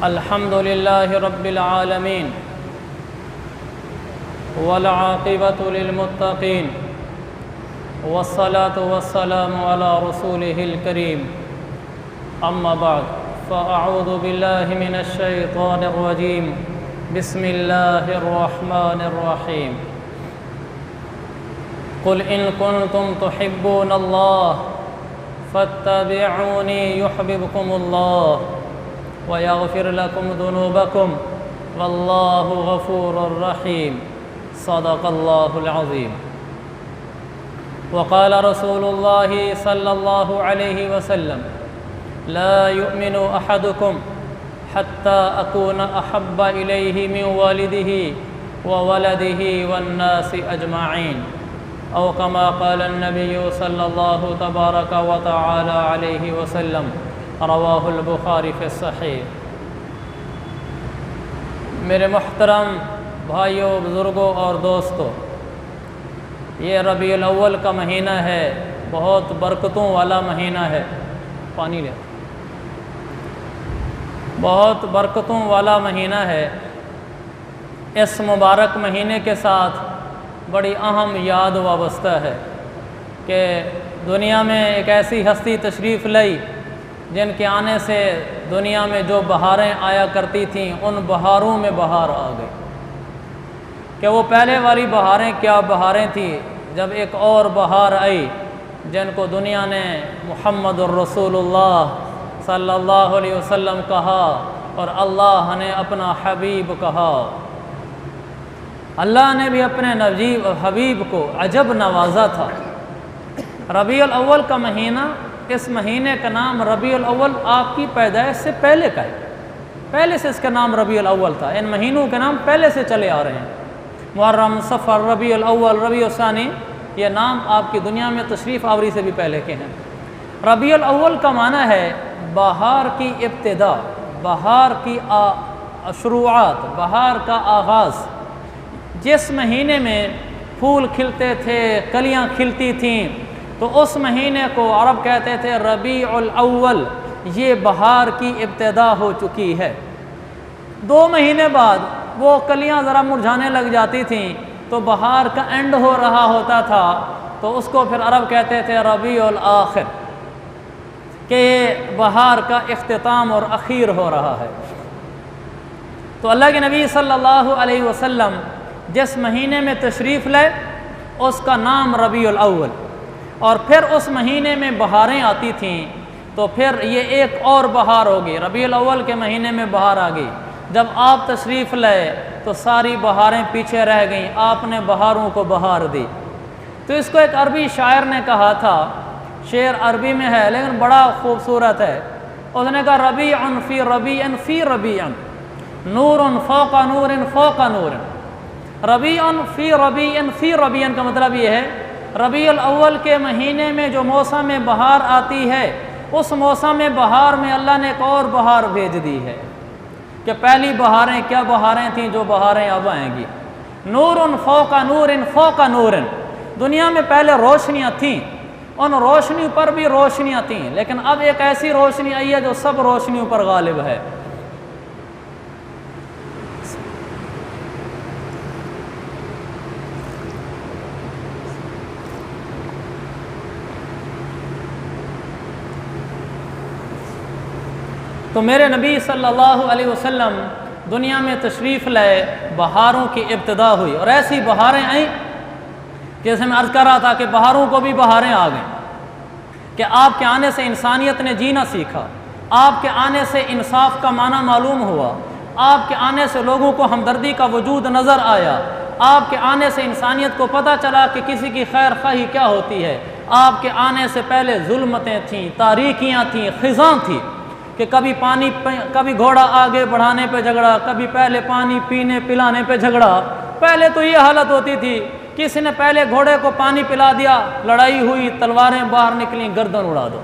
الحمد لله رب العالمين والعاقبة للمتقين والصلاة والسلام على رسوله الكريم أما بعد فأعوذ بالله من الشيطان الرجيم بسم الله الرحمن الرحيم قل إن كنتم تحبون الله فاتبعوني يحببكم الله ويغفر لكم ذنوبكم والله غفور رحيم صدق الله العظيم وقال رسول الله صلى الله عليه وسلم لا يؤمن أحدكم حتى أكون أحب إليه من والده وولده والناس أجمعين أو كما قال النبي صلى الله تبارك وتعالى عليه وسلم رواہ البخاری فی الصحیح۔ میرے محترم بھائیوں، بزرگوں اور دوستوں، یہ ربیع الاول کا مہینہ ہے، بہت برکتوں والا مہینہ ہے۔ پانی لے، بہت برکتوں والا مہینہ ہے۔ اس مبارک مہینے کے ساتھ بڑی اہم یاد وابستہ ہے کہ دنیا میں ایک ایسی ہستی تشریف لائی جن کے آنے سے دنیا میں جو بہاریں آیا کرتی تھیں ان بہاروں میں بہار آ گئی۔ کہ وہ پہلے والی بہاریں کیا بہاریں تھیں، جب ایک اور بہار آئی جن کو دنیا نے محمد الرسول اللہ صلی اللہ علیہ وسلم کہا اور اللہ نے اپنا حبیب کہا۔ اللہ نے بھی اپنے حبیب کو عجب نوازا تھا۔ ربیع الاول کا مہینہ، اس مہینے کا نام ربیع الاول آپ کی پیدائش سے پہلے کا ہے، پہلے سے اس کا نام ربیع الاول تھا۔ ان مہینوں کے نام پہلے سے چلے آ رہے ہیں، محرم، صفر، ربیع الاول، ربیع الثانی، یہ نام آپ کی دنیا میں تشریف آوری سے بھی پہلے کے ہیں۔ ربیع الاول کا معنی ہے بہار کی ابتدا، بہار کی شروعات، بہار کا آغاز۔ جس مہینے میں پھول کھلتے تھے، کلیاں کھلتی تھیں، تو اس مہینے کو عرب کہتے تھے ربیع الاول، یہ بہار کی ابتدا ہو چکی ہے۔ 2 مہینے بعد وہ کلیاں ذرا مرجھانے لگ جاتی تھیں تو بہار کا اینڈ ہو رہا ہوتا تھا، تو اس کو پھر عرب کہتے تھے ربیع الاخر، کہ بہار کا اختتام اور اخیر ہو رہا ہے۔ تو اللہ کے نبی صلی اللہ علیہ وسلم جس مہینے میں تشریف لائے اس کا نام ربیع الاول، اور پھر اس مہینے میں بہاریں آتی تھیں، تو پھر یہ ایک اور بہار ہوگی۔ ربیع الاول کے مہینے میں بہار آ گئی، جب آپ تشریف لائے تو ساری بہاریں پیچھے رہ گئیں، آپ نے بہاروں کو بہار دی۔ تو اس کو ایک عربی شاعر نے کہا تھا، شعر عربی میں ہے لیکن بڑا خوبصورت ہے۔ اس نے کہا ربیع فی ربیع فی ربیع نور فوق نور فوق نور۔ ربیع فی ربیع فی ربیع کا مطلب یہ ہے ربیع الاول کے مہینے میں جو موسم بہار آتی ہے، اس موسم بہار میں اللہ نے ایک اور بہار بھیج دی ہے۔ کہ پہلی بہاریں کیا بہاریں تھیں جو بہاریں اب آئیں گی۔ نور فوق نور فوق نور، دنیا میں پہلے روشنیاں تھیں، ان روشنیوں پر بھی روشنیاں تھیں، لیکن اب ایک ایسی روشنی آئی ہے جو سب روشنیوں پر غالب ہے۔ تو میرے نبی صلی اللہ علیہ وسلم دنیا میں تشریف لائے، بہاروں کی ابتدا ہوئی، اور ایسی بہاریں آئیں جیسے میں عرض کر رہا تھا کہ بہاروں کو بھی بہاریں آ گئیں، کہ آپ کے آنے سے انسانیت نے جینا سیکھا، آپ کے آنے سے انصاف کا معنی معلوم ہوا، آپ کے آنے سے لوگوں کو ہمدردی کا وجود نظر آیا، آپ کے آنے سے انسانیت کو پتہ چلا کہ کسی کی خیر خواہی کیا ہوتی ہے۔ آپ کے آنے سے پہلے ظلمتیں تھیں، تاریکیاں تھیں، خزاں تھیں، کہ کبھی گھوڑا آگے بڑھانے پہ جھگڑا، کبھی پہلے پانی پینے پلانے پہ جھگڑا۔ پہلے تو یہ حالت ہوتی تھی، کسی نے پہلے گھوڑے کو پانی پلا دیا، لڑائی ہوئی، تلواریں باہر نکلیں، گردن اڑا دو۔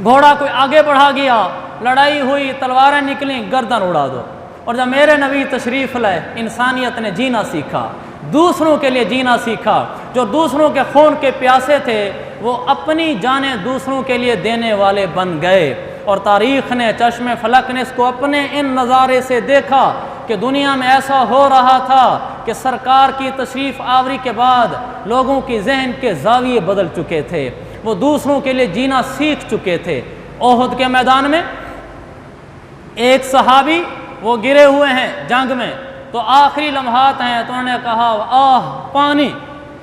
گھوڑا کوئی آگے بڑھا گیا، لڑائی ہوئی، تلواریں نکلیں، گردن اڑا دو۔ اور جب میرے نبی تشریف لائے، انسانیت نے جینا سیکھا، دوسروں کے لیے جینا سیکھا۔ جو دوسروں کے خون کے پیاسے تھے وہ اپنی جانیں دوسروں کے لیے دینے والے بن گئے۔ اور تاریخ نے، چشم فلک نے اس کو اپنے ان نظارے سے دیکھا کہ دنیا میں ایسا ہو رہا تھا کہ سرکار کی تشریف آوری کے بعد لوگوں کی ذہن کے زاویے بدل چکے تھے، وہ دوسروں کے لیے جینا سیکھ چکے تھے۔ احد کے میدان میں ایک صحابی وہ گرے ہوئے ہیں جنگ میں، تو آخری لمحات ہیں، تو انہوں نے کہا پانی،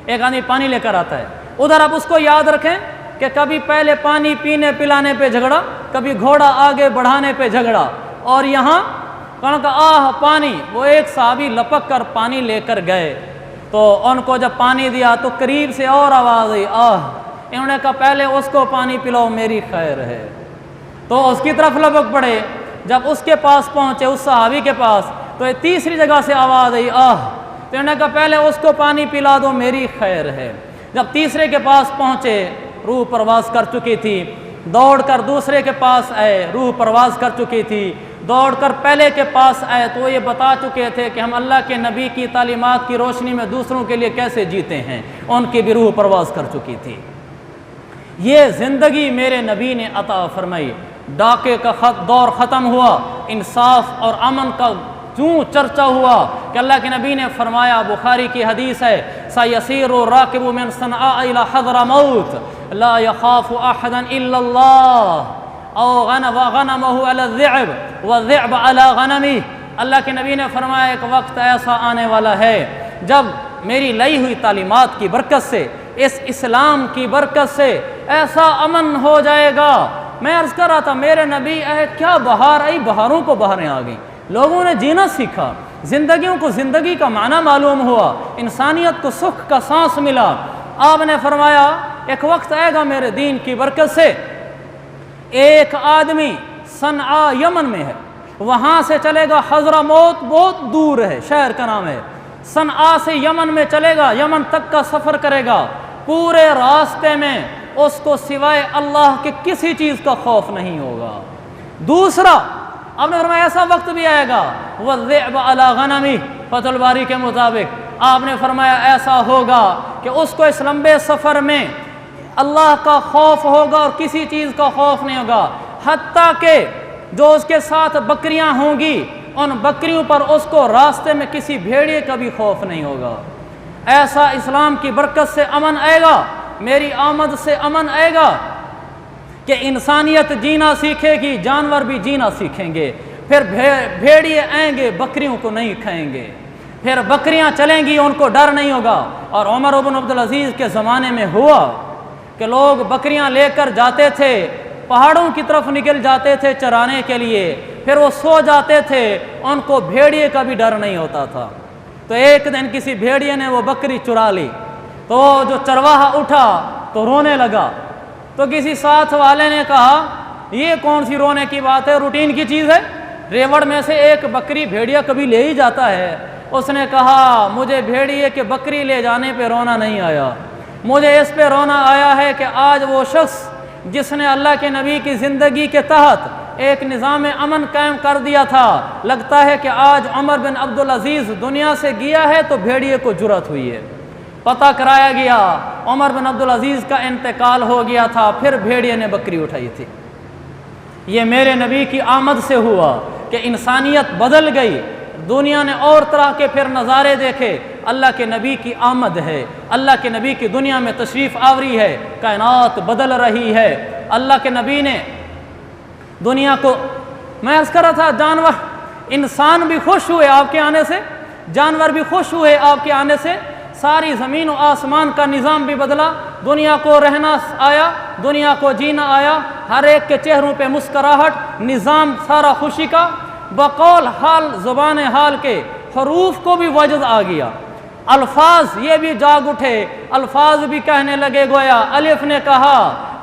ایک آدمی پانی لے کر آتا ہے۔ ادھر آپ اس کو یاد رکھیں کہ کبھی پہلے پانی پینے پلانے پہ جھگڑا، کبھی گھوڑا آگے بڑھانے پہ جھگڑا، اور یہاں کہا کہ پانی، وہ ایک صحابی لپک کر پانی لے کر گئے، تو ان کو جب پانی دیا تو قریب سے اور آواز آئی انہوں نے کہا پہلے اس کو پانی پلاؤ، میری خیر ہے، تو اس کی طرف لپک پڑے۔ جب اس کے پاس پہنچے، اس صحابی کے پاس، تو تیسری جگہ سے آواز آئی تو انہوں نے کہا پہلے اس کو پانی پلا دو، میری خیر ہے۔ جب تیسرے کے پاس پہنچے، روح پرواز کر چکی تھی، دوڑ کر دوسرے کے پاس آئے، روح پرواز کر چکی تھی، دوڑ کر پہلے کے پاس آئے تو یہ بتا چکے تھے کہ ہم اللہ کے نبی کی تعلیمات کی روشنی میں دوسروں کے لیے کیسے جیتے ہیں، ان کی بھی روح پرواز کر چکی تھی۔ یہ زندگی میرے نبی نے عطا فرمائی۔ ڈاکے کا دور ختم ہوا، انصاف اور امن کا کیوں چرچا ہوا کہ اللہ کے نبی نے فرمایا، بخاری کی حدیث ہے، سَيَسِيرُ الرَّاكِبُ مِنْ صَنْعَاءَ إِلَى حَضْرَمَوْتَ لَا يَخَافُ أَحَدًا إِلَّا اللَّهَ أَوْ غَنَمَهُ عَلَى الذِّعْبِ وَالذِّعْبَ عَلَى غَنَمِهِ۔ اللہ کے نبی نے فرمایا ایک وقت ایسا آنے والا ہے جب میری لائی ہوئی تعلیمات کی برکت سے، اس اسلام کی برکت سے ایسا امن ہو جائے گا۔ میں عرض کر رہا تھا میرے نبی کیا بہار آئی، بہاروں کو بہاریں آ گئیں، لوگوں نے جینا سیکھا، زندگیوں کو زندگی کا معنی معلوم ہوا، انسانیت کو سکھ کا سانس ملا۔ آپ نے فرمایا ایک وقت آئے گا میرے دین کی برکت سے، ایک آدمی صنعاء یمن میں ہے، وہاں سے چلے گا حضرموت، بہت دور ہے، شہر کا نام ہے، صنعاء سے یمن میں چلے گا، یمن تک کا سفر کرے گا، پورے راستے میں اس کو سوائے اللہ کے کسی چیز کا خوف نہیں ہوگا۔ دوسرا آپ نے فرمایا ایسا وقت بھی آئے گا، وَالذِّعْبَ عَلَى غَنَمِهِ، فتح الباری کے مطابق آپ نے فرمایا ایسا ہوگا کہ اس کو اس لمبے سفر میں اللہ کا خوف ہوگا اور کسی چیز کا خوف نہیں ہوگا، حتیٰ کہ جو اس کے ساتھ بکریاں ہوں گی، ان بکریوں پر اس کو راستے میں کسی بھیڑیے کا بھی خوف نہیں ہوگا۔ ایسا اسلام کی برکت سے امن آئے گا، میری آمد سے امن آئے گا کہ انسانیت جینا سیکھے گی، جانور بھی جینا سیکھیں گے، پھر بھیڑیے آئیں گے، بکریوں کو نہیں کھائیں گے، پھر بکریاں چلیں گی، ان کو ڈر نہیں ہوگا۔ اور عمر بن عبدالعزیز کے زمانے میں ہوا کہ لوگ بکریاں لے کر جاتے تھے، پہاڑوں کی طرف نکل جاتے تھے چرانے کے لیے، پھر وہ سو جاتے تھے، ان کو بھیڑیے کا بھی ڈر نہیں ہوتا تھا۔ تو ایک دن کسی بھیڑیے نے وہ بکری چرا لی، تو جو چرواہا اٹھا تو رونے لگا، تو کسی ساتھ والے نے کہا یہ کون سی رونے کی بات ہے، روٹین کی چیز ہے، ریوڑ میں سے ایک بکری بھیڑیا کبھی لے ہی جاتا ہے۔ اس نے کہا مجھے بھیڑیے کے بکری لے جانے پہ رونا نہیں آیا، مجھے اس پہ رونا آیا ہے کہ آج وہ شخص جس نے اللہ کے نبی کی زندگی کے تحت ایک نظام امن قائم کر دیا تھا، لگتا ہے کہ آج عمر بن عبدالعزیز دنیا سے گیا ہے تو بھیڑیے کو جرأت ہوئی ہے۔ پتہ کرایا گیا عمر بن عبدالعزیز کا انتقال ہو گیا تھا، پھر بھیڑیے نے بکری اٹھائی تھی۔ یہ میرے نبی کی آمد سے ہوا کہ انسانیت بدل گئی، دنیا نے اور طرح کے پھر نظارے دیکھے۔ اللہ کے نبی کی آمد ہے، اللہ کے نبی کی دنیا میں تشریف آوری ہے، کائنات بدل رہی ہے۔ اللہ کے نبی نے دنیا کو، میں عرض کر رہا تھا جانور، انسان بھی خوش ہوئے آپ کے آنے سے، جانور بھی خوش ہوئے آپ کے آنے سے، ساری زمین و آسمان کا نظام بھی بدلا، دنیا کو رہنا آیا، دنیا کو جینا آیا، ہر ایک کے چہروں پہ مسکراہٹ، نظام سارا خوشی کا، بقول حال زبان حال کے حروف کو بھی وجد آ گیا، الفاظ یہ بھی جاگ اٹھے، الفاظ بھی کہنے لگے، گویا الف نے کہا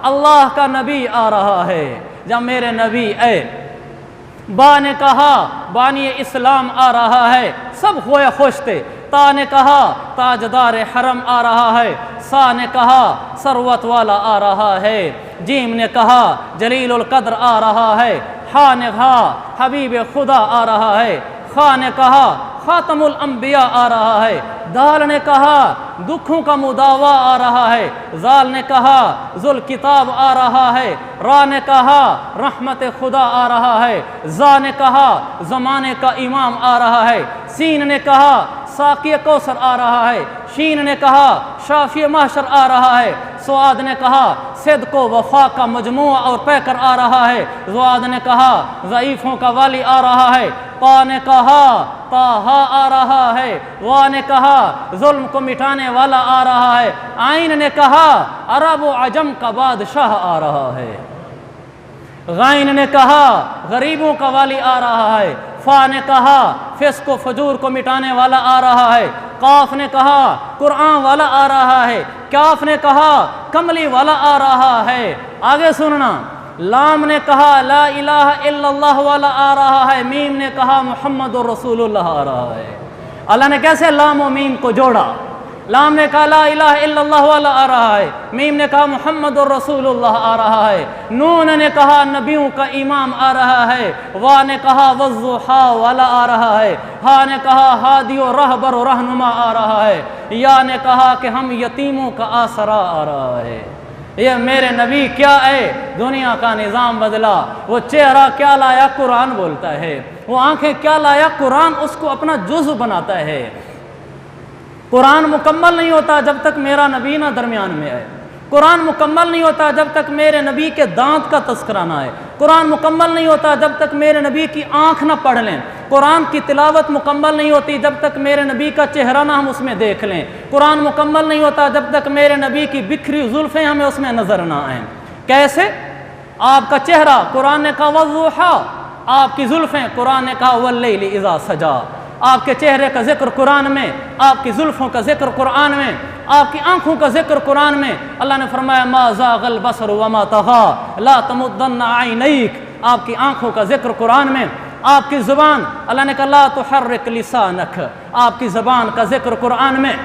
اللہ کا نبی آ رہا ہے، جب میرے نبی اے، با نے کہا بانی اسلام آ رہا ہے، سب ہوئے خوش تھے، تا نے کہا تاجدار حرم آ رہا ہے، سا نے کہا ثروت والا آ رہا ہے، جیم نے کہا جلیل القدر آ رہا ہے، ہا نے کہا حبیب خدا آ رہا ہے، خا نے کہا خاتم الانبیاء آ رہا ہے، دال نے کہا دکھوں کا مداوا آ رہا ہے، زال نے کہا ذوالکتاب آ رہا ہے، را نے کہا رحمت خدا آ رہا ہے، زا نے کہا زمانے کا امام آ رہا ہے، سین نے کہا ساقی کوثر آ رہا ہے، شین نے کہا شافی محشر آ رہا ہے، سعاد نے کہا صدق و وفا کا مجموعہ اور پیکر آ رہا ہے، زواد نے کہا ضعیفوں کا والی آ رہا ہے، پا نے کہا طٰہٰ آ رہا ہے، وا نے کہا ظلم کو مٹانے والا آ رہا ہے، عین نے کہا عرب و عجم کا بادشاہ آ رہا ہے، غین نے کہا غریبوں کا والی آ رہا ہے، فا نے کہا فسق و فجور کو مٹانے والا آ رہا ہے، قاف نے کہا قرآن والا آ رہا ہے، کاف نے کہا کملی والا آ رہا ہے۔ آگے سننا، لام نے کہا لا الہ الا اللہ والا آ رہا ہے، میم نے کہا محمد رسول اللہ آ رہا ہے۔ اللہ نے کیسے لام و میم کو جوڑا؟ لام نے کہا لا الہ الا اللہ والا آ رہا ہے، میم نے کہا محمد الرسول اللہ آ رہا ہے، نون نے کہا نبیوں کا امام آ رہا ہے، وا نے کہا والضحیٰ والا آ رہا ہے، ہا نے کہا ہادی و رہبر و رہنما آ رہا ہے، یا نے کہا کہ ہم یتیموں کا آسرا آ رہا ہے۔ یہ میرے نبی کیا ہے، دنیا کا نظام بدلا۔ وہ چہرہ کیا لایا، قرآن بولتا ہے، وہ آنکھیں کیا لایا، قرآن اس کو اپنا جزو بناتا ہے۔ قرآن مکمل نہیں ہوتا جب تک میرا نبی نہ درمیان میں آئے، قرآن مکمل نہیں ہوتا جب تک میرے نبی کے دانت کا تذکرہ نہ آئے، قرآن مکمل نہیں ہوتا جب تک میرے نبی کی آنکھ نہ پڑھ لیں، قرآن کی تلاوت مکمل نہیں ہوتی جب تک میرے نبی کا چہرہ نہ ہم اس میں دیکھ لیں، قرآن مکمل نہیں ہوتا جب تک میرے نبی کی بکھری زلفیں ہمیں اس میں نظر نہ آئیں۔ کیسے؟ آپ کا چہرہ، قرآن نے کہا والضحیٰ، آپ کی زلفیں، قرآن نے کہا واللیل اذا سجا، آپ کے چہرے کا ذکر قرآن میں، آپ کی زلفوں کا ذکر قرآن میں، آپ کی آنکھوں کا ذکر قرآن میں۔ اللہ نے فرمایا ما زاغ البصر وما طغى لا تمدن عینیک، آپ کی آنکھوں کا ذکر قرآن میں۔ آپ کی زبان، اللہ نے کہا لا تحرک لسانک، آپ کی زبان کا ذکر قرآن میں،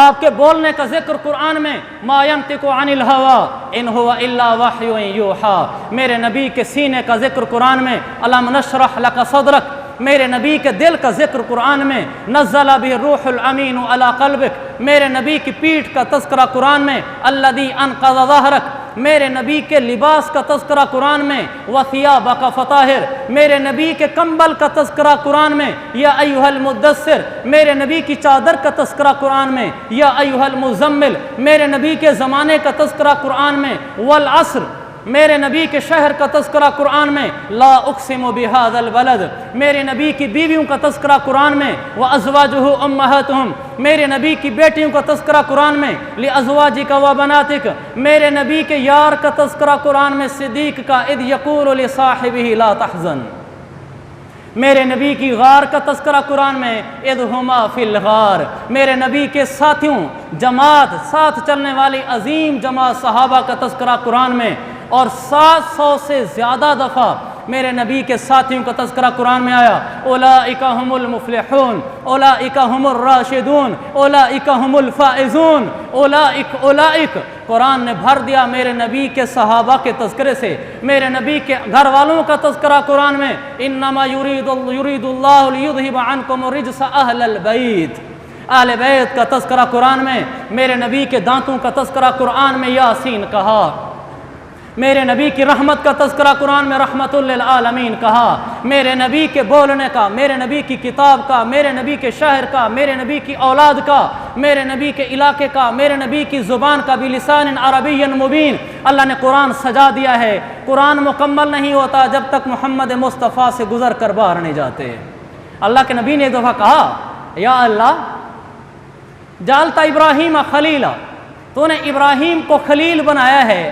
آپ کے بولنے کا ذکر قرآن میں۔ ما ینطق عن الہوی ان هو الا وحی یوحی، میرے نبی کے سینے کا ذکر قرآن میں۔ الم نشرح لک صدرک، میرے نبی کے دل کا ذکر قرآن میں۔ نزل به الروح الامین علی قلبک، میرے نبی کی پیٹھ کا تذکرہ قرآن میں۔ الذی انقض ظہرک، میرے نبی کے لباس کا تذکرہ قرآن میں۔ وثیابک فطہر، میرے نبی کے کمبل کا تذکرہ قرآن میں۔ یا ایھا المدثر، میرے نبی کی چادر کا تذکرہ قرآن میں۔ یا ایھا المزمل، میرے نبی کے زمانے کا تذکرہ قرآن میں۔ والعصر، میرے نبی کے شہر کا تذکرہ قرآن میں۔ لا اقسم بہذا البلد، میرے نبی کی بیویوں کا تذکرہ قرآن میں۔ وازواجہ امہاتہم، میرے نبی کی بیٹیوں کا تذکرہ قرآن میں۔ لازواجک وبناتک، میرے نبی کے یار کا تذکرہ قرآن میں۔ صدیق کا اذ یقول لصاحبہ لا تحزن، میرے نبی کی غار کا تذکرہ قرآن میں۔ اذ ہما فی الغار، میرے نبی کے ساتھیوں، جماعت، ساتھ چلنے والی عظیم جماعت صحابہ کا تذکرہ قرآن میں۔ اور 700 سے زیادہ دفعہ میرے نبی کے ساتھیوں کا تذکرہ قرآن میں آیا۔ اولئک هم المفلحون، اولئک هم الراشدون، اولئک هم الفائزون، اولئک قرآن نے بھر دیا میرے نبی کے صحابہ کے تذکرے سے، میرے نبی کے گھر والوں کا تذکرہ قرآن میں۔ انما یرید اللہ لیذھب عنکم الرجس اہل البیت، اہل بیت کا تذکرہ قرآن میں۔ میرے نبی کے دانتوں کا تذکرہ قرآن میں یاسین کہا۔ میرے نبی کی رحمت کا تذکرہ قرآن میں رحمت للعالمین کہا۔ میرے نبی کے بولنے کا، میرے نبی کی کتاب کا، میرے نبی کے شہر کا، میرے نبی کی اولاد کا، میرے نبی کے علاقے کا، میرے نبی کی زبان کا بلسان عربی مبین۔ اللہ نے قرآن سجا دیا ہے۔ قرآن مکمل نہیں ہوتا جب تک محمد مصطفیٰ سے گزر کر باہر نہیں جاتے۔ اللہ کے نبی نے ایک دفعہ کہا یا اللہ جعلت ابراہیم خلیلا، تو نے ابراہیم کو خلیل بنایا ہے،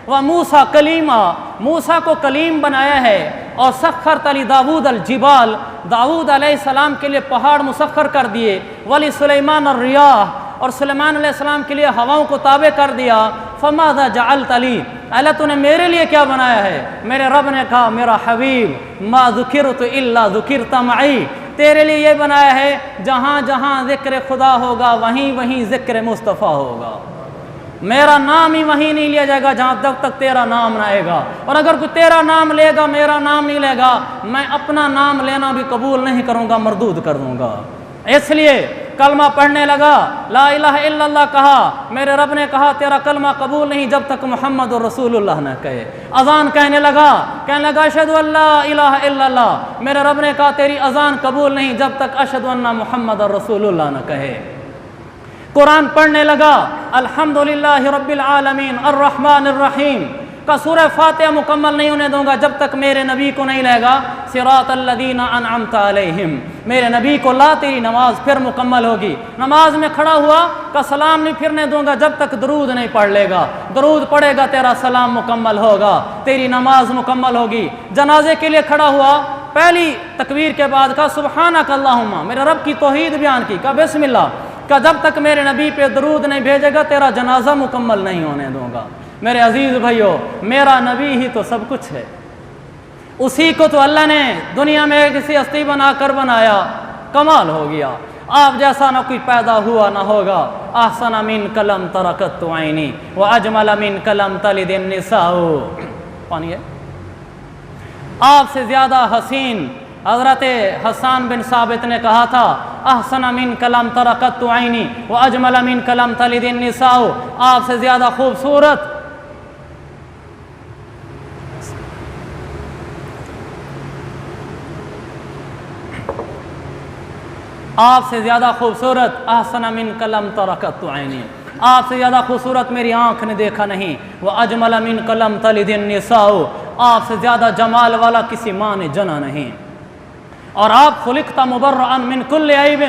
وموسیٰ کلیمہ، موسیٰ کو کلیم بنایا ہے، اور سخرت لداود الجبال، داود علیہ السلام کے لیے پہاڑ مسخر کر دیے، ولی سلیمان الریاح، اور سلیمان علیہ السلام کے لیے ہواؤں کو تابع کر دیا۔ فماذا جعلت لی، اللہ تو نے میرے لیے کیا بنایا ہے؟ میرے رب نے کہا میرا حبیب ما ذکرت الا ذکرت معی، تیرے لیے یہ بنایا ہے جہاں جہاں ذکر خدا ہوگا وہیں وہیں ذکر مصطفیٰ ہوگا۔ میرا نام ہی وہیں نہیں لیا جائے گا جہاں جب تک تیرا نام نہ آئے گا، اور اگر کوئی تیرا نام لے گا میرا نام نہیں لے گا، میں اپنا نام لینا بھی قبول نہیں کروں گا، مردود کر دوں گا۔ اس لیے کلمہ پڑھنے لگا، لا الہ الا اللہ کہا، میرے رب نے کہا تیرا کلمہ قبول نہیں جب تک محمد رسول اللہ نہ کہے۔ اذان کہنے لگا اشہد ان لا الہ الا اللہ، میرے رب نے کہا تیری اذان قبول نہیں جب تک اشہد ان محمد رسول اللہ نہ کہے۔ قرآن پڑھنے لگا، الحمدللہ رب العالمین الرحمن الرحیم کا سورہ فاتحہ مکمل نہیں ہونے دوں گا جب تک میرے نبی کو نہیں لے گا صراط الذین انعمت علیہم، میرے نبی کو لا تیری نماز پھر مکمل ہوگی۔ نماز میں کھڑا ہوا کا سلام نہیں پھرنے دوں گا جب تک درود نہیں پڑھ لے گا، درود پڑھے گا تیرا سلام مکمل ہوگا، تیری نماز مکمل ہوگی۔ جنازے کے لیے کھڑا ہوا، پہلی تکبیر کے بعد کہا سبحانک اللہم، میرے رب کی توحید بیان کی، کہا بسم اللہ، کہ جب تک میرے نبی پہ درود نہیں بھیجے گا تیرا جنازہ مکمل نہیں ہونے دوں گا۔ میرے عزیز بھائیو، میرا نبی ہی تو سب کچھ ہے، اسی کو تو اللہ نے دنیا میں کسی ہستی بنا کر بنایا، کمال ہو گیا۔ آپ جیسا نہ کوئی پیدا ہوا نہ ہوگا۔ احسن من کلم ترکت عینی واجمل من کلم تلد النساء، پانی ہے، آپ سے زیادہ حسین حضرت حسان بن ثابت نے کہا تھا، احسن من کلم ترکت عینی واجمل من کلم تلد النساء، آپ سے زیادہ خوبصورت احسن من کلم ترکت عینی، آپ سے زیادہ خوبصورت میری آنکھ نے دیکھا نہیں، واجمل من کلم تلد النساء، آپ سے زیادہ جمال والا کسی ماں نے جنا نہیں۔ اور آپ خلقت مبرئا من کل عیب،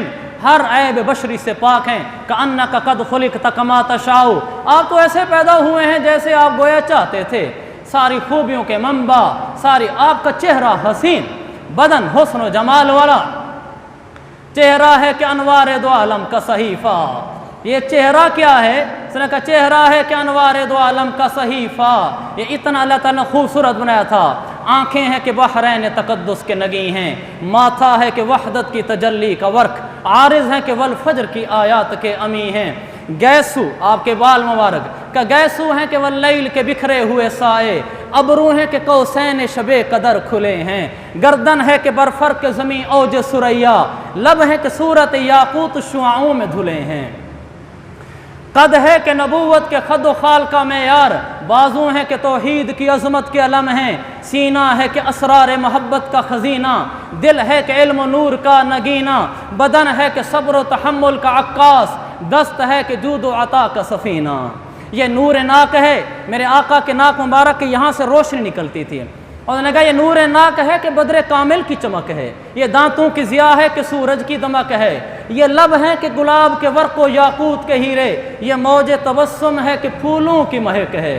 ہر عیب بشری سے پاک ہیں، کأنک قد خلقت کما تشاء، آپ تو ایسے پیدا ہوئے ہیں جیسے آپ گویا چاہتے تھے، ساری خوبیوں کے منبع، ساری آپ کا چہرہ حسین، بدن حسن و جمال والا، چہرہ ہے کہ انوار دو عالم کا صحیفہ۔ یہ چہرہ کیا ہے؟ اس نے کہا چہرہ ہے کہ انوار دو عالم کا صحیفہ، یہ اتنا اللہ تعالیٰ نے خوبصورت بنایا تھا۔ آنکھیں ہیں کہ بحرین تقدس کے نگیں ہیں، ماتھا ہے کہ وحدت کی تجلی کا ورق، عارض ہیں کہ والفجر کی آیات کے امی ہیں، گیسو آپ کے بال مبارک کا گیسو ہیں کہ واللیل کے بکھرے ہوئے سائے، ابرو ہیں کہ قوسین شب قدر کھلے ہیں، گردن ہے کہ برفرق زمین اوج سریا، لب ہے کہ صورت یاقوت شعاعوں میں دھلے ہیں، قد ہے کہ نبوت کے خد و خال کا معیار، بازو ہیں کہ توحید کی عظمت کے علم ہیں، سینہ ہے کہ اسرار محبت کا خزینہ، دل ہے کہ علم و نور کا نگینہ، بدن ہے کہ صبر و تحمل کا عکاس، دست ہے کہ جود و عطا کا سفینہ۔ یہ نور ناک ہے، میرے آقا کے ناک مبارک کے یہاں سے روشنی نکلتی تھی، اور انہوں نے کہا یہ نور ناک ہے کہ بدر کامل کی چمک ہے، یہ دانتوں کی ضیاء ہے کہ سورج کی دمک ہے، یہ لب ہے کہ گلاب کے ورق و یاقوت کے ہیرے، یہ موج تبسم ہے کہ پھولوں کی مہک ہے،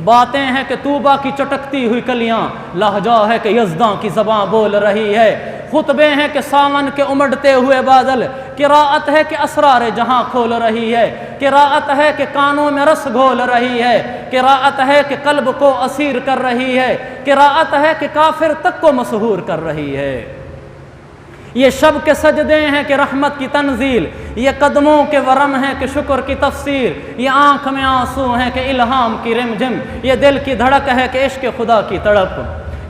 باتیں ہیں کہ طوبہ کی چٹکتی ہوئی کلیاں، لہجہ ہے کہ یزداں کی زباں بول رہی ہے، خطبے ہیں کہ ساون کے امڑتے ہوئے بادل، قراءت ہے کہ اسرار جہاں کھول رہی ہے، قراءت ہے کہ کانوں میں رس گھول رہی ہے، قراءت ہے کہ قلب کو اسیر کر رہی ہے، قراءت ہے کہ کافر تک کو مسحور کر رہی ہے۔ یہ شب کے سجدے ہیں کہ رحمت کی تنزیل، یہ قدموں کے ورم ہیں کہ شکر کی تفسیر، یہ آنکھ میں آنسو ہیں کہ الہام کی رمجم، یہ دل کی دھڑک ہے کہ عشق خدا کی تڑپ۔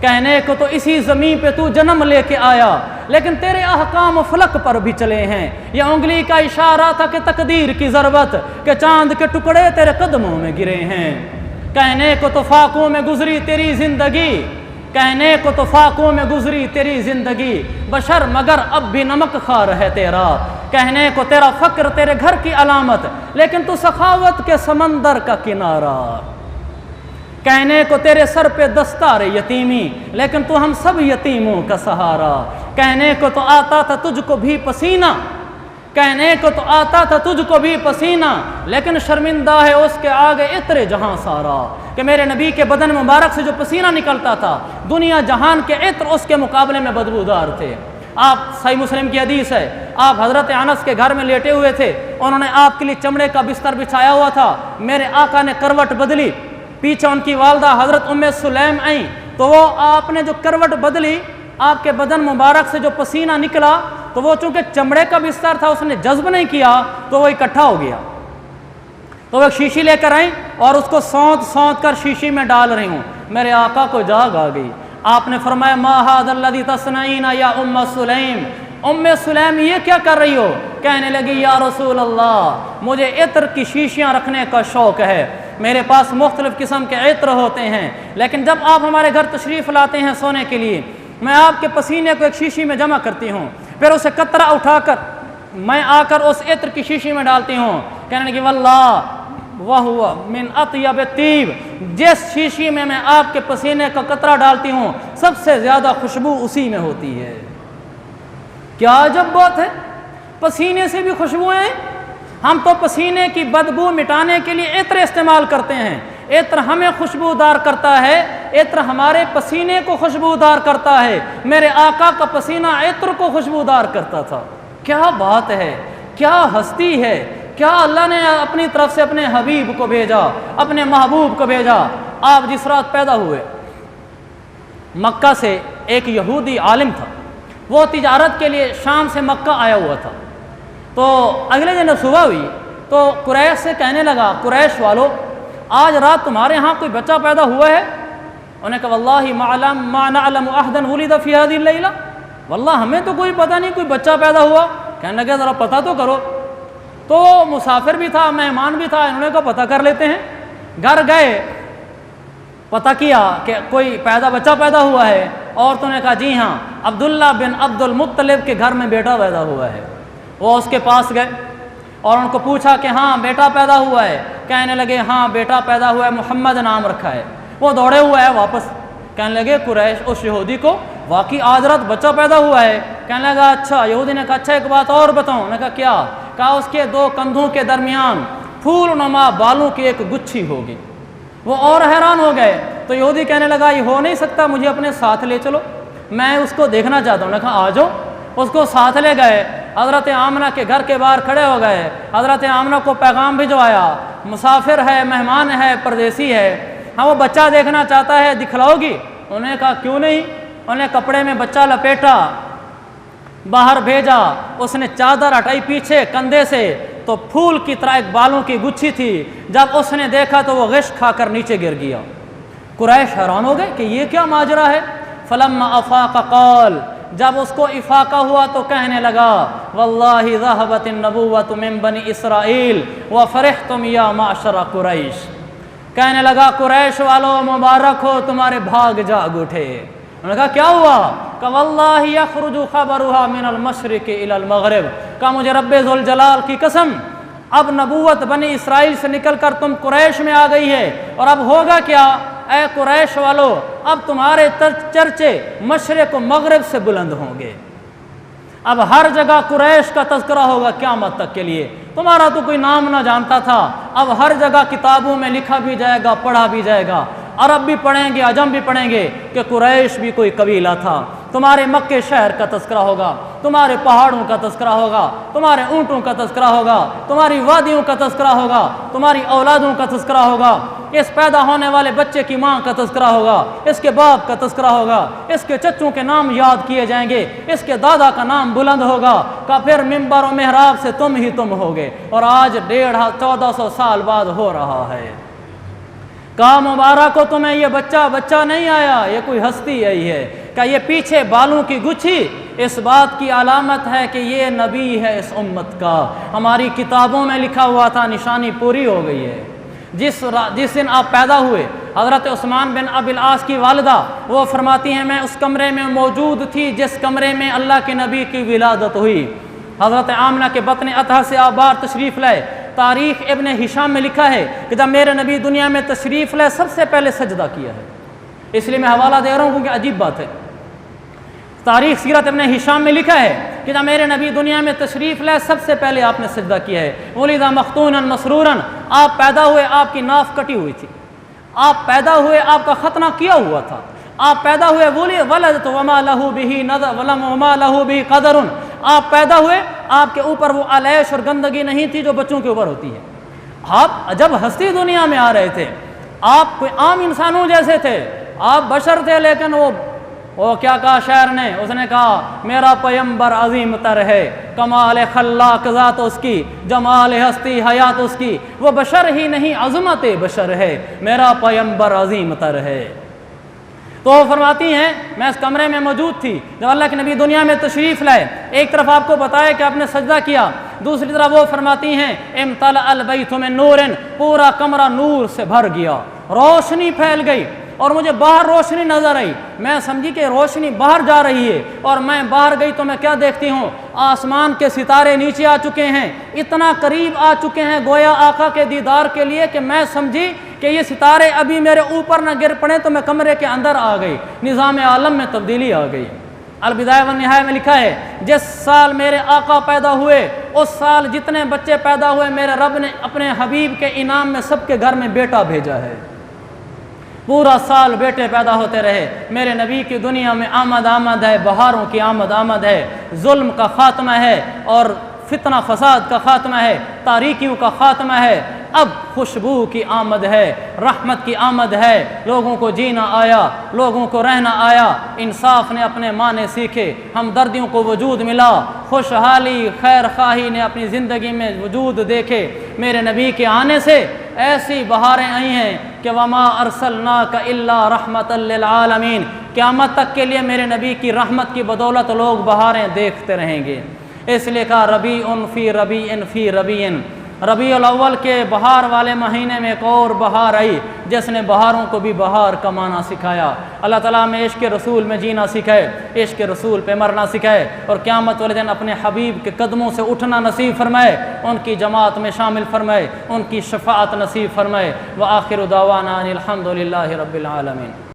کہنے کو تو اسی زمین پہ تو جنم لے کے آیا، لیکن تیرے احکام فلک پر بھی چلے ہیں، یہ انگلی کا اشارہ تھا کہ تقدیر کی ضربت، کہ چاند کے ٹکڑے تیرے قدموں میں گرے ہیں۔ کہنے کو تو فاقوں میں گزری تیری زندگی، کہنے کو تو فاقوں میں گزری تیری زندگی، بشر مگر اب بھی نمک خوار ہے تیرا، کہنے کو تیرا فقر تیرے گھر کی علامت، لیکن تو سخاوت کے سمندر کا کنارہ، کہنے کو تیرے سر پہ دستار یتیمی، لیکن تو ہم سب یتیموں کا سہارا، کہنے کو تو آتا تھا تجھ کو بھی پسینہ، کہنے کو تو آتا تھا تجھ کو بھی پسینہ، لیکن شرمندہ ہے اس کے آگے عطر جہاں سارا، کہ میرے نبی کے بدن مبارک سے جو پسینہ نکلتا تھا دنیا جہان کے عطر اس کے مقابلے میں بدبودار تھے۔ آپ صحیح مسلم کی حدیث ہے، آپ حضرت انس کے گھر میں لیٹے ہوئے تھے، انہوں نے آپ کے لیے چمڑے کا بستر بچھایا ہوا تھا، میرے آقا نے کروٹ بدلی، پیچھے ان کی والدہ حضرت ام سلیم آئیں، تو وہ آپ نے جو کروٹ بدلی، آپ کے بدن مبارک سے جو پسینہ نکلا تو وہ چونکہ چمڑے کا بستر تھا اس نے جذب نہیں کیا تو وہ اکٹھا ہو گیا، تو وہ ایک شیشی لے کر آئیں اور اس کو سونت کر شیشی میں ڈال رہی ہوں۔ میرے آقا کو جاگ آ گئی، آپ نے فرمایا ما ھذا الذی تصنعین یا ام سلیم، ام سلیم یہ کیا کر رہی ہو؟ کہنے لگی یا رسول اللہ مجھے عطر کی شیشیاں رکھنے کا شوق ہے، میرے پاس مختلف قسم کے عطر ہوتے ہیں، لیکن جب آپ ہمارے گھر تشریف لاتے ہیں سونے کے لیے، میں آپ کے پسینے کو ایک شیشی میں جمع کرتی ہوں، پھر اسے قطرہ اٹھا کر میں آ کر اس عطر کی شیشی میں ڈالتی ہوں۔ کہنے لگی واللہ وہو من اطیب الطیب، جس شیشی میں میں آپ کے پسینے کا قطرہ ڈالتی ہوں سب سے زیادہ خوشبو اسی میں ہوتی ہے۔ کیا عجب بات ہے، پسینے سے بھی خوشبوئیں ہیں۔ ہم تو پسینے کی بدبو مٹانے کے لیے عطر استعمال کرتے ہیں، عطر ہمیں خوشبودار کرتا ہے، عطر ہمارے پسینے کو خوشبودار کرتا ہے۔ میرے آقا کا پسینہ عطر کو خوشبودار کرتا تھا۔ کیا بات ہے، کیا ہستی ہے، کیا اللہ نے اپنی طرف سے اپنے حبیب کو بھیجا، اپنے محبوب کو بھیجا۔ آپ جس رات پیدا ہوئے، مکہ سے ایک یہودی عالم تھا، وہ تجارت کے لیے شام سے مکہ آیا ہوا تھا۔ تو اگلے دن صبح ہوئی تو قریش سے کہنے لگا، قریش والو آج رات تمہارے ہاں کوئی بچہ پیدا ہوا ہے؟ انہوں نے کہا واللہ ما نعلم احدا ولد فی هذه اللیلہ، واللہ ہمیں تو کوئی پتہ نہیں کوئی بچہ پیدا ہوا۔ کہنے لگے ذرا پتہ تو کرو۔ تو مسافر بھی تھا، مہمان بھی تھا، انہوں نے کہا پتہ کر لیتے ہیں۔ گھر گئے، پتہ کیا کہ کوئی بچہ پیدا ہوا ہے۔ عورتوں نے کہا جی ہاں، عبداللہ بن عبد المطلب کے گھر میں بیٹا پیدا ہوا ہے۔ وہ اس کے پاس گئے اور ان کو پوچھا کہ ہاں بیٹا پیدا ہوا ہے؟ کہنے لگے ہاں بیٹا پیدا ہوا ہے، محمد نام رکھا ہے۔ وہ دوڑے ہوئے ہیں واپس، کہنے لگے قریش اس یہودی کو واقعی آج رات بچہ پیدا ہوا ہے۔ کہنے لگا اچھا۔ یہودی نے کہا اچھا ایک بات اور بتاؤں۔ انہوں نے کہا کیا؟ کہا اس کے دو کندھوں کے درمیان پھول نما بالوں کی ایک گچھی ہوگی۔ وہ اور حیران ہو گئے۔ تو یہودی کہنے لگا یہ ہو نہیں سکتا، مجھے اپنے ساتھ لے چلو، میں اس کو دیکھنا چاہتا ہوں۔ نے کہا آ جاؤ۔ اس کو ساتھ لے گئے، حضرت آمنہ کے گھر کے باہر کھڑے ہو گئے۔ حضرت آمنہ کو پیغام بھجوایا، مسافر ہے، مہمان ہے، پردیسی ہے، ہاں وہ بچہ دیکھنا چاہتا ہے، دکھلاؤ گی؟ انہوں نے کہا کیوں نہیں۔ انہوں نے کپڑے میں بچہ لپیٹا، باہر بھیجا، اس نے چادر ہٹائی پیچھے کندھے سے، تو پھول کی طرح ایک بالوں کی گچھی تھی۔ جب اس نے دیکھا تو وہ غش کھا کر نیچے گر گیا۔ قریش حیران ہو گئے کہ یہ کیا ماجرا ہے۔ فلما افاق قال، جب اس کو افاقہ ہوا تو کہنے لگا واللہ ذہبت النبوۃ من بنی اسرائیل وفرحتم یا معشر قریش۔ کہنے لگا قریش والو مبارک ہو، تمہارے بھاگ جاگ اٹھے۔ انہوں نے کہا کیا ہوا؟ کہ واللہ یخرج خبرها من المشرق الى المغرب، کہ مجھے رب ذوالجلال کی قسم اب نبوت بنی اسرائیل سے نکل کر تم قریش میں آ گئی ہے، اور اب ہوگا کیا اے قریش والو، اب تمہارے چرچے مشرق و مغرب سے بلند ہوں گے، اب ہر جگہ قریش کا تذکرہ ہوگا قیامت تک کے لیے۔ تمہارا تو کوئی نام نہ جانتا تھا، اب ہر جگہ کتابوں میں لکھا بھی جائے گا، پڑھا بھی جائے گا، عرب بھی پڑھیں گے، عجم بھی پڑھیں گے کہ قریش بھی کوئی قبیلہ تھا۔ تمہارے مکے شہر کا تذکرہ ہوگا، تمہارے پہاڑوں کا تذکرہ ہوگا، تمہارے اونٹوں کا تذکرہ ہوگا، تمہاری وادیوں کا تذکرہ ہوگا، تمہاری اولادوں کا تذکرہ ہوگا، اس پیدا ہونے والے بچے کی ماں کا تذکرہ ہوگا، اس کے باپ کا تذکرہ ہوگا، اس کے چچوں کے نام یاد کیے جائیں گے، اس کے دادا کا نام بلند ہوگا، کہ پھر منبر و محراب سے تم ہی تم ہوگے۔ اور آج 1400 سال بعد ہو رہا ہے۔ کہا مبارک ہو تمہیں، یہ بچہ نہیں آیا، یہ کوئی ہستی آئی ہے۔ کہ یہ پیچھے بالوں کی گچھی اس بات کی علامت ہے کہ یہ نبی ہے اس امت کا، ہماری کتابوں میں لکھا ہوا تھا، نشانی پوری ہو گئی ہے۔ جس دن آپ پیدا ہوئے، حضرت عثمان بن ابی العاص کی والدہ وہ فرماتی ہیں میں اس کمرے میں موجود تھی جس کمرے میں اللہ کے نبی کی ولادت ہوئی۔ حضرت آمنہ کے بطن اطہر سے آپ باہر تشریف لائے۔ تاریخ ابن ہشام میں لکھا ہے کہ جب میرے نبی دنیا میں تشریف لائے سب سے پہلے سجدہ کیا ہے۔ اس لیے میں حوالہ دے رہا ہوں کیونکہ عجیب بات ہے۔ تاریخ سیرت ابن ہشام میں لکھا ہے کہ جب میرے نبی دنیا میں تشریف لائے سب سے پہلے آپ نے سجدہ کیا ہے۔ ولد مختونا مسرورا، آپ پیدا ہوئے آپ کی ناف کٹی ہوئی تھی، آپ پیدا ہوئے آپ کا ختنہ کیا ہوا تھا، آپ پیدا ہوئے ولدت وما له به نظر ولم وما له به قدر، آپ پیدا ہوئے آپ کے اوپر وہ علیش اور گندگی نہیں تھی جو بچوں کے اوپر ہوتی ہے۔ آپ جب ہستی دنیا میں آ رہے تھے آپ کوئی عام انسانوں جیسے تھے، آپ بشر تھے، لیکن وہ وہ کیا کہا شاعر نے؟ اس نے کہا میرا پیمبر عظیم تر ہے، کمال خلاق ذات اس کی، جمال ہستی حیات اس کی، وہ بشر ہی نہیں عظمت بشر ہے، میرا پیمبر عظیم تر ہے۔ تو وہ فرماتی ہیں میں اس کمرے میں موجود تھی جب اللہ کے نبی دنیا میں تشریف لائے، ایک طرف آپ کو بتایا کہ آپ نے سجدہ کیا، دوسری طرف وہ فرماتی ہیں امتلأ البیت من نور، پورا کمرہ نور سے بھر گیا، روشنی پھیل گئی، اور مجھے باہر روشنی نظر آئی، میں سمجھی کہ روشنی باہر جا رہی ہے، اور میں باہر گئی تو میں کیا دیکھتی ہوں؟ آسمان کے ستارے نیچے آ چکے ہیں، اتنا قریب آ چکے ہیں گویا آقا کے دیدار کے لیے کہ میں سمجھی کہ یہ ستارے ابھی میرے اوپر نہ گر پڑیں تو میں کمرے کے اندر آ گئی، نظام عالم میں تبدیلی آ گئی۔ البدایہ والنہایہ میں لکھا ہے جس سال میرے آقا پیدا ہوئے اس سال جتنے بچے پیدا ہوئے میرے رب نے اپنے حبیب کے انعام میں سب کے گھر میں بیٹا بھیجا ہے، پورا سال بیٹے پیدا ہوتے رہے۔ میرے نبی کی دنیا میں آمد ہے، بہاروں کی آمد ہے، ظلم کا خاتمہ ہے اور فتنہ فساد کا خاتمہ ہے، تاریکیوں کا خاتمہ ہے، اب خوشبو کی آمد ہے، رحمت کی آمد ہے، لوگوں کو جینا آیا، لوگوں کو رہنا آیا، انصاف نے اپنے معنی سیکھے، ہمدردیوں کو وجود ملا، خوشحالی خیر خواہی نے اپنی زندگی میں وجود دیکھے۔ میرے نبی کے آنے سے ایسی بہاریں آئی ہیں کہ وما ارسلناک الا رحمۃ للعالمین، قیامت تک کے لیے میرے نبی کی رحمت کی بدولت لوگ بہاریں دیکھتے رہیں گے۔ اس لیے کہا ربیع فی ربیع فی ربیع، ربیع الاول کے بہار والے مہینے میں ایک اور بہار آئی جس نے بہاروں کو بھی بہار کا معنی سکھایا۔ اللہ تعالیٰ میں عشق رسول میں جینا سکھائے، عشق رسول پہ مرنا سکھائے، اور قیامت والے دن اپنے حبیب کے قدموں سے اٹھنا نصیب فرمائے، ان کی جماعت میں شامل فرمائے، ان کی شفاعت نصیب فرمائے۔ وآخر دعوانا ان الحمد للہ رب العالمین۔